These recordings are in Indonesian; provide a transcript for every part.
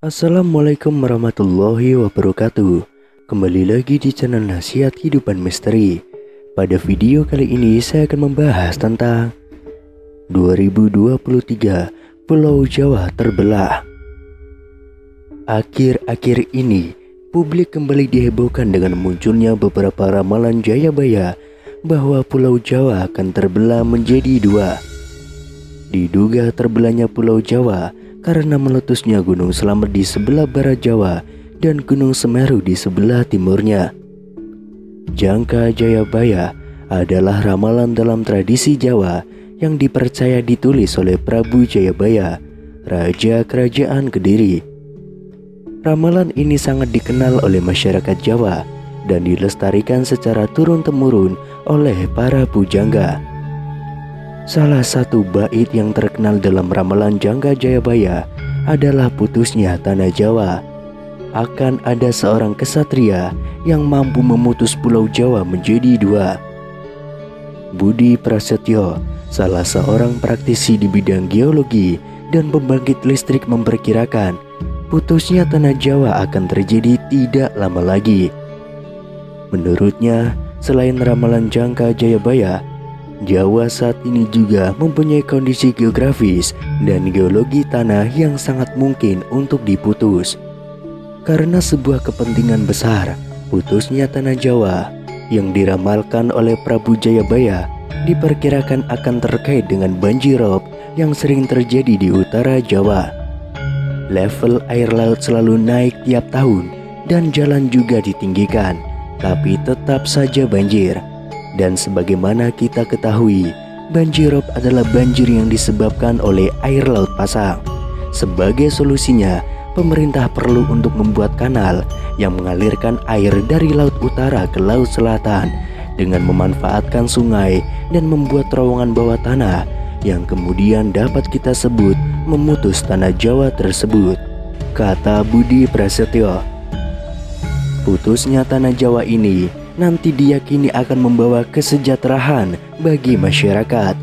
Assalamualaikum warahmatullahi wabarakatuh. Kembali lagi di channel Nasihat Kehidupan Misteri. Pada video kali ini saya akan membahas tentang 2023 Pulau Jawa terbelah. Akhir-akhir ini publik kembali dihebohkan dengan munculnya beberapa ramalan Jayabaya bahwa Pulau Jawa akan terbelah menjadi dua. Diduga terbelahnya Pulau Jawa karena meletusnya Gunung Slamet di sebelah barat Jawa dan Gunung Semeru di sebelah timurnya. Jangka Jayabaya adalah ramalan dalam tradisi Jawa yang dipercaya ditulis oleh Prabu Jayabaya, Raja Kerajaan Kediri. Ramalan ini sangat dikenal oleh masyarakat Jawa dan dilestarikan secara turun-temurun oleh para pujangga. Salah satu bait yang terkenal dalam ramalan Jangka Jayabaya adalah putusnya tanah Jawa. Akan ada seorang kesatria yang mampu memutus Pulau Jawa menjadi dua. Budi Prasetyo, salah seorang praktisi di bidang geologi dan pembangkit listrik, memperkirakan putusnya tanah Jawa akan terjadi tidak lama lagi. Menurutnya, selain ramalan Jangka Jayabaya, Jawa saat ini juga mempunyai kondisi geografis dan geologi tanah yang sangat mungkin untuk diputus. Karena sebuah kepentingan besar, putusnya tanah Jawa yang diramalkan oleh Prabu Jayabaya diperkirakan akan terkait dengan banjirop yang sering terjadi di utara Jawa. Level air laut selalu naik tiap tahun dan jalan juga ditinggikan, tapi tetap saja banjir. Dan sebagaimana kita ketahui, banjirop adalah banjir yang disebabkan oleh air laut pasang. Sebagai solusinya, pemerintah perlu untuk membuat kanal yang mengalirkan air dari laut utara ke laut selatan dengan memanfaatkan sungai dan membuat terowongan bawah tanah yang kemudian dapat kita sebut memutus tanah Jawa tersebut, kata Budi Prasetyo. Putusnya tanah Jawa ini nanti diyakini akan membawa kesejahteraan bagi masyarakat.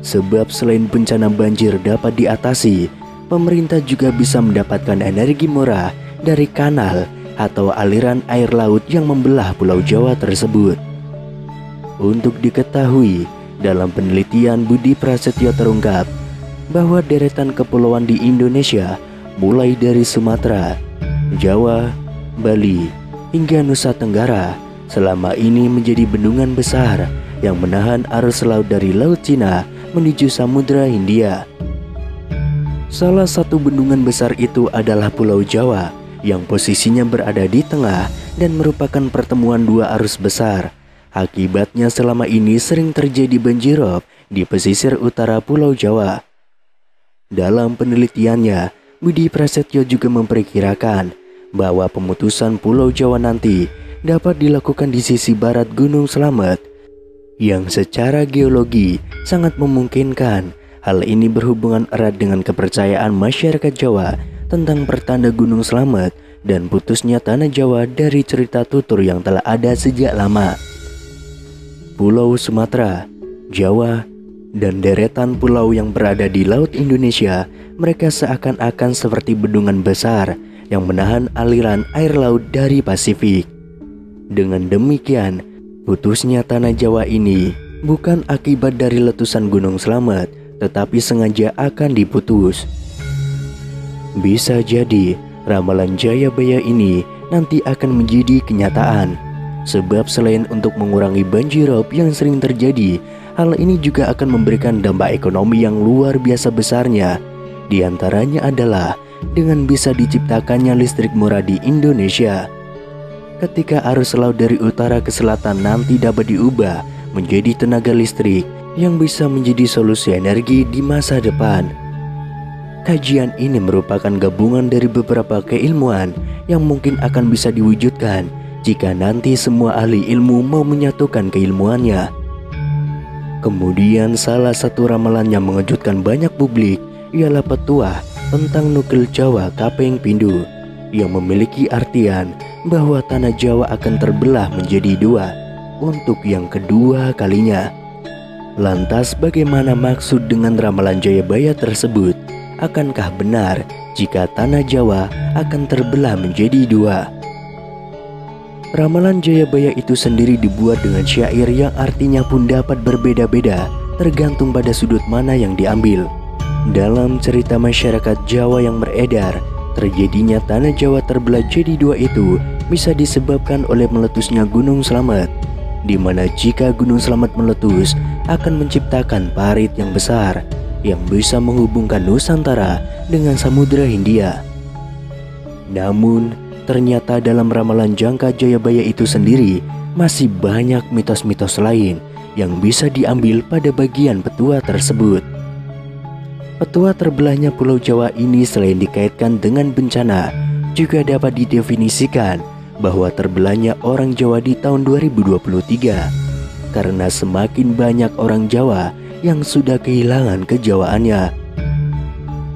Sebab selain bencana banjir dapat diatasi, pemerintah juga bisa mendapatkan energi murah dari kanal atau aliran air laut yang membelah Pulau Jawa tersebut. Untuk diketahui, dalam penelitian Budi Prasetyo terungkap bahwa deretan kepulauan di Indonesia mulai dari Sumatera, Jawa, Bali, hingga Nusa Tenggara selama ini menjadi bendungan besar yang menahan arus laut dari Laut Cina menuju Samudra Hindia. Salah satu bendungan besar itu adalah Pulau Jawa yang posisinya berada di tengah dan merupakan pertemuan dua arus besar. Akibatnya selama ini sering terjadi banjirop di pesisir utara Pulau Jawa. Dalam penelitiannya, Budi Prasetyo juga memperkirakan bahwa pemutusan Pulau Jawa nanti dapat dilakukan di sisi barat Gunung Slamet, yang secara geologi sangat memungkinkan. Hal ini berhubungan erat dengan kepercayaan masyarakat Jawa tentang pertanda Gunung Slamet dan putusnya tanah Jawa dari cerita tutur yang telah ada sejak lama. Pulau Sumatera, Jawa, dan deretan pulau yang berada di Laut Indonesia, mereka seakan-akan seperti bendungan besar yang menahan aliran air laut dari Pasifik. Dengan demikian, putusnya tanah Jawa ini bukan akibat dari letusan Gunung Slamet, tetapi sengaja akan diputus. Bisa jadi ramalan Jayabaya ini nanti akan menjadi kenyataan. Sebab selain untuk mengurangi banjirop yang sering terjadi, hal ini juga akan memberikan dampak ekonomi yang luar biasa besarnya. Di antaranya adalah dengan bisa diciptakannya listrik murah di Indonesia. Ketika arus laut dari utara ke selatan nanti dapat diubah menjadi tenaga listrik yang bisa menjadi solusi energi di masa depan. Kajian ini merupakan gabungan dari beberapa keilmuan yang mungkin akan bisa diwujudkan jika nanti semua ahli ilmu mau menyatukan keilmuannya. Kemudian salah satu ramalan yang mengejutkan banyak publik ialah petuah tentang nukil Jawa Kaping Pindu yang memiliki artian bahwa tanah Jawa akan terbelah menjadi dua untuk yang kedua kalinya. Lantas bagaimana maksud dengan ramalan Jayabaya tersebut? akankah benar jika tanah Jawa akan terbelah menjadi dua? Ramalan Jayabaya itu sendiri dibuat dengan syair yang artinya pun dapat berbeda-beda tergantung pada sudut mana yang diambil. Dalam cerita masyarakat Jawa yang beredar, terjadinya tanah Jawa terbelah jadi dua itu bisa disebabkan oleh meletusnya Gunung Slamet, di mana jika Gunung Slamet meletus akan menciptakan parit yang besar yang bisa menghubungkan Nusantara dengan Samudra Hindia. Namun, ternyata dalam ramalan jangka Jayabaya itu sendiri masih banyak mitos-mitos lain yang bisa diambil pada bagian petua tersebut. Petua terbelahnya Pulau Jawa ini selain dikaitkan dengan bencana, juga dapat didefinisikan bahwa terbelahnya orang Jawa di tahun 2023 karena semakin banyak orang Jawa yang sudah kehilangan kejawaannya.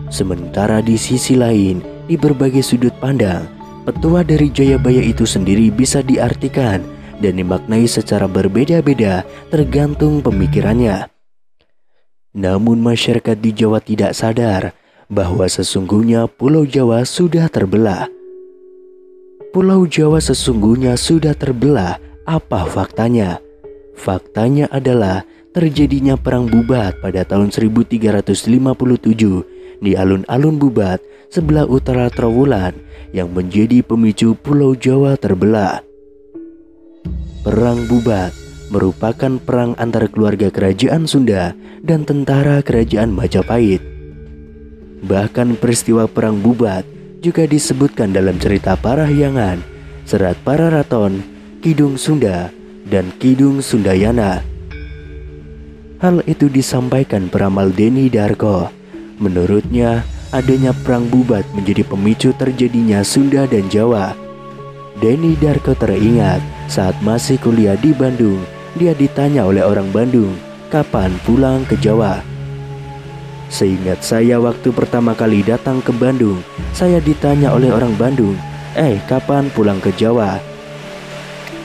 Sementara di sisi lain, di berbagai sudut pandang, petua dari Jayabaya itu sendiri bisa diartikan dan dimaknai secara berbeda-beda tergantung pemikirannya. Namun masyarakat di Jawa tidak sadar bahwa sesungguhnya Pulau Jawa sudah terbelah. Pulau Jawa sesungguhnya sudah terbelah. Apa faktanya? Faktanya adalah terjadinya perang Bubat pada tahun 1357 di alun-alun Bubat sebelah utara Trowulan yang menjadi pemicu Pulau Jawa terbelah. Perang Bubat merupakan perang antara keluarga kerajaan Sunda dan tentara kerajaan Majapahit. Bahkan peristiwa perang Bubat juga disebutkan dalam cerita Parahyangan, Serat Pararaton, Kidung Sunda, dan Kidung Sundayana. Hal itu disampaikan peramal Deni Darko. Menurutnya, adanya perang Bubat menjadi pemicu terjadinya Sunda dan Jawa. Deni Darko teringat saat masih kuliah di Bandung, dia ditanya oleh orang Bandung, kapan pulang ke Jawa? Seingat saya waktu pertama kali datang ke Bandung, saya ditanya oleh orang Bandung, kapan pulang ke Jawa?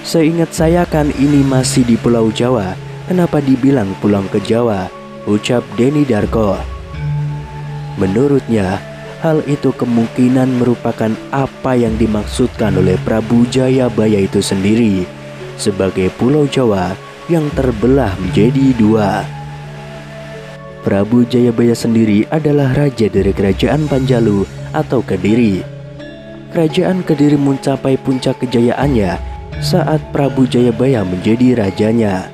Seingat saya kan ini masih di Pulau Jawa, kenapa dibilang pulang ke Jawa? Ucap Deni Darko. Menurutnya, hal itu kemungkinan merupakan apa yang dimaksudkan oleh Prabu Jayabaya itu sendiri sebagai Pulau Jawa yang terbelah menjadi dua. Prabu Jayabaya sendiri adalah raja dari Kerajaan Panjalu atau Kediri. Kerajaan Kediri mencapai puncak kejayaannya saat Prabu Jayabaya menjadi rajanya.